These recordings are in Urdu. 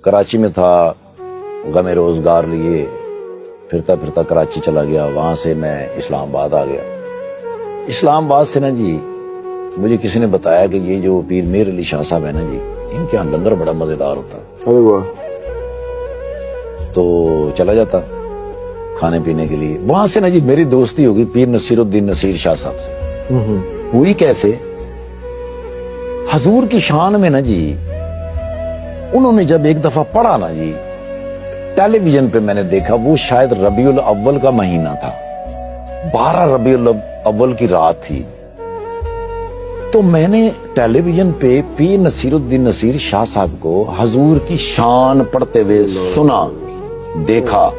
کراچی میں تھا، غم روزگار لیے پھرتا پھرتا کراچی چلا گیا، وہاں سے میں اسلام آباد آ گیا۔ اسلام آباد سے نا جی مجھے کسی نے بتایا کہ یہ جو پیر میر علی شاہ صاحب ہے نا جی، ان کے یہاں لنگر بڑا مزیدار ہوتا ہے۔ ارے واہ! تو چلا جاتا کھانے پینے کے لیے۔ وہاں سے نا جی میری دوستی ہوگی پیر نصیر الدین نصیر شاہ صاحب سے۔ ہوئی کیسے؟ حضور کی شان میں نا جی انہوں نے جب ایک دفعہ پڑھا نا جی، ٹیلی ویژن پہ میں نے دیکھا، وہ شاید ربیع الاول کا مہینہ تھا، 12 ربیع الاول کی رات تھی، تو میں نے ٹیلی ویژن پہ پیر نصیر الدین نصیر شاہ صاحب کو حضور کی شان پڑھتے ہوئے سنا، دیکھا۔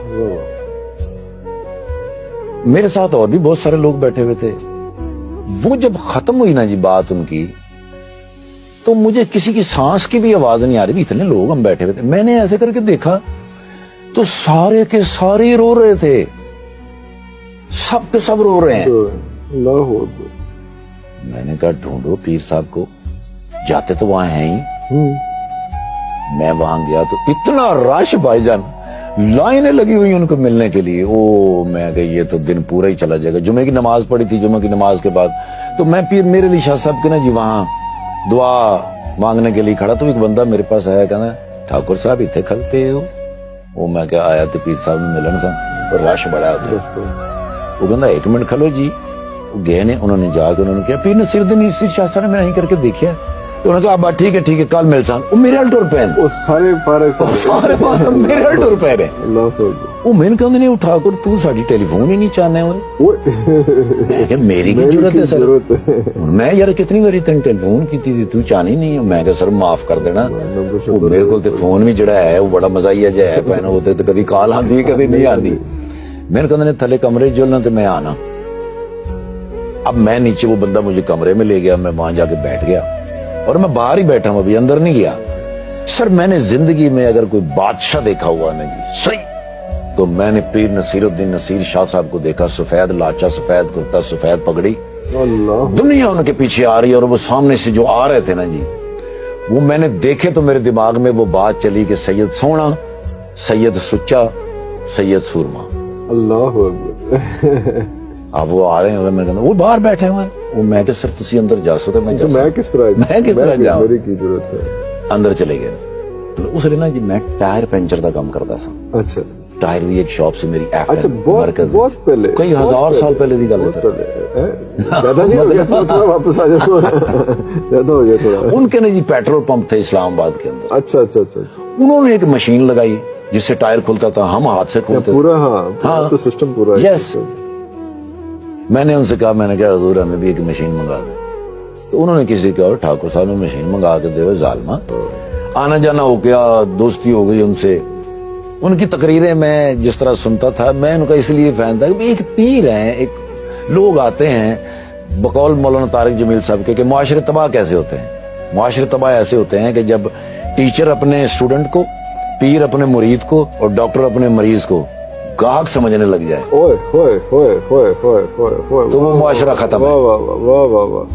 میرے ساتھ اور بھی بہت سارے لوگ بیٹھے ہوئے تھے۔ وہ جب ختم ہوئی نا جی بات ان کی، تو مجھے کسی کی سانس کی بھی آواز نہیں آ رہی، اتنے لوگ ہم بیٹھے ہوئے تھے۔ میں نے ایسے کر کے دیکھا تو سارے کے سارے رو رہے تھے، سب کے سب رو رہے ہیں۔ اللہ اکبر! میں نے کہا ڈھونڈو پیر صاحب کو، جاتے تو وہاں ہیں ہی۔ میں وہاں گیا تو اتنا رش بھائی جان، لائنیں لگی ہوئی ان کو ملنے کے لیے۔ میں کہ یہ تو دن پورا ہی چلا جائے گا۔ جمعے کی نماز پڑھی تھی، جمعے کی نماز کے بعد تو میں پیر میر علی شاہ صاحب کے نا جی وہاں دعا مانگنے کے لیے کھڑا، تو ایک بندہ میرے پاس آیا، کہنا ٹھاکر صاحب اتنے کھلتے ہو؟ وہ میں کیا آیا تو پیر صاحب نے ملن سا، اور رش بڑا ہوتا۔ وہ کہنا 1 منٹ کھلو جی۔ وہ گئے نے، انہوں نے جا کے انہوں نے کیا، پیر نصیر الدین نصیر شاہ صاحب نے میں نہیں کر کے دیکھا، تو انہوں نے کہا بات ٹھیک ہے کل مل سان۔ وہ میرے الٹر پین، وہ سارے سارے میرے الٹر پین ہے۔ اللہ اکبر! وہ میں نے کہا نہیں اٹھا کر تو ساڈی ٹیلی فون ہی نہیں چاہنے ہوئے، میری کی ضرورت ہے سر؟ میں یار کتنی باری تین ٹیلی فون کی تھی، تو چاہنی نہیں؟ میں کہا سر معاف کر دینا، میرے کو فون بھی جڑا ہے وہ بڑا مزہ ہی ہے پہنا ہوتے تو کدی کال آتی کدی نہیں آتی۔ میں نے کہا تھلے کمرے جلنا تو میں آنا۔ اب میں نیچے، وہ بندہ مجھے کمرے میں لے گیا، میں وہاں جا کے بیٹھ گیا، اور میں باہر ہی بیٹھا ہوں، ابھی اندر نہیں گیا۔ سر میں نے زندگی میں اگر کوئی بادشاہ دیکھا ہوا نا جی صحیح، تو میں نے پیر نصیر الدین نصیر شاہ صاحب کو دیکھا، سفید لاچا، سفید کرتا، سفید پگڑی، اللہ! دنیا ان کے پیچھے آ رہی ہے، اور وہ سامنے سے جو آ رہے تھے نا جی، وہ میں نے دیکھے تو میرے دماغ میں وہ بات چلی کہ سید سونا، سید سچا، سید سورما۔ اللہ اکبر! اب وہ آ رہے ہیں، میں کہتا وہ باہر بیٹھے ہوئے ہیں۔ وہ میں کہ سر تسی اندر جا سکتے، میں کس طرح جاؤں؟ میری کی ضرورت ہے؟ اندر چلے گئے۔ اس لیے نا جی میں ٹائر پنچر کا کام کرتا سا۔ اچھا ٹائر دی ایک شاپ سے میری ایف اچھا، بہت پہلے، کئی ہزار سال پہلے دی گل ہے سر۔ زیادہ نہیں ہو گیا تھوڑا واپس آ جاؤ، زیادہ ہو گیا تھوڑا۔ ان کے نا جی پیٹرول پمپ تھے اسلام آباد کے اندر۔ اچھا اچھا اچھا، انہوں نے ایک مشین لگائی جس سے ٹائر کھلتا تھا، ہم ہاتھ سے کھولتے تھے پورا۔ ہاں تو سسٹم پورا ہے۔ یس، میں نے ان سے کہا، میں نے کہا حضور ہمیں بھی ایک مشین منگا دیں۔ تو انہوں نے کسی کہا ٹھاکر صاحب نے مشین منگا کے دے، ظالما۔ آنا جانا ہو گیا، دوستی ہو گئی ان سے۔ ان کی تقریریں میں جس طرح سنتا تھا، میں ان کا اس لیے فین تھا کہ ایک پیر ہیں، ایک لوگ آتے ہیں بقول مولانا طارق جمیل صاحب کے کہ معاشرے تباہ کیسے ہوتے ہیں۔ معاشرے تباہ ایسے ہوتے ہیں کہ جب ٹیچر اپنے اسٹوڈنٹ کو، پیر اپنے مرید کو، اور ڈاکٹر اپنے مریض کو گاہک سمجھنے لگ جائے تو وہ معاشرہ ختم ہے،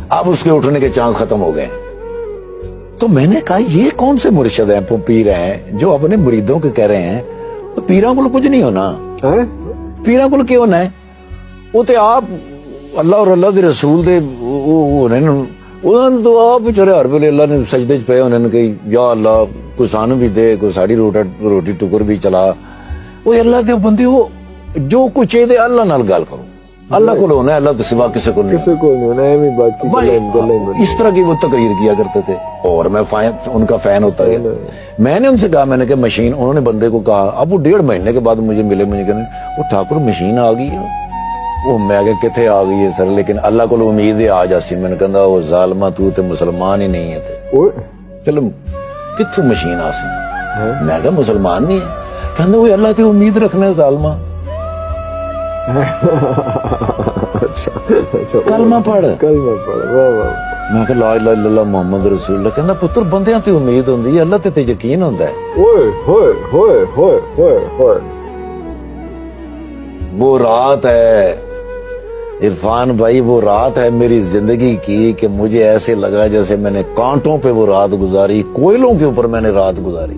اب اس کے اٹھنے کے چانس ختم ہو گئے۔ تو میں نے کہا یہ کون سے مرشد ہیں، پیر ہیں جو اپنے مریدوں کے کہہ رہے ہیں پیراں کو کچھ نہیں ہونا، پیراں کو کیوں ہونا ہے؟ وہ تو آپ اللہ اور اللہ دے رسول دے تو آپ بچارے ہر ویلے اللہ نے سجدے چ پے انہوں نے کہ یا اللہ کوئی سانو بھی دے، کوئی ساڑی روٹی ٹکر بھی چلا۔ وہ اللہ دے بندے، وہ جو کچھ چاہیے اللہ نال گل کرو، اللہ کو ہونا ہے، اللہ تو سوا کسی کو نہیں۔ اس طرح کی وہ تقریر کیا کرتے تھے، اور میں ان کا فین ہوتا ہے۔ میں نے ان سے کہا، میں نے کہا مشین، انہوں نے بندے کو کہا، اب وہ 1.5 مہینے کے بعد مجھے ملے، مجھے کہنے وہ ٹھاکر مشین آ گئی ہے۔ وہ میں کہ کتنے آ گئی ہے سر، لیکن اللہ کو امید ہے آ جاسی۔ میں نے کہا وہ ظالما تو تے مسلمان ہی نہیں ہے تے چلو کتوں مشین آ سی؟ میں کہا مسلمان نہیں ہے، کہنے وہ اللہ تے امید رکھنا ظالما، کلمہ پڑھ۔ میں کہ لا الہ الا اللہ محمد رسول اللہ۔ کہنا پتر بندیاں تے امید ہوندی ہے، اللہ تے یقین ہوندا ہے۔ وہ رات ہے عرفان بھائی، وہ رات ہے میری زندگی کی کہ مجھے ایسے لگا جیسے میں نے کانٹوں پہ وہ رات گزاری، کوئلوں کے اوپر میں نے رات گزاری۔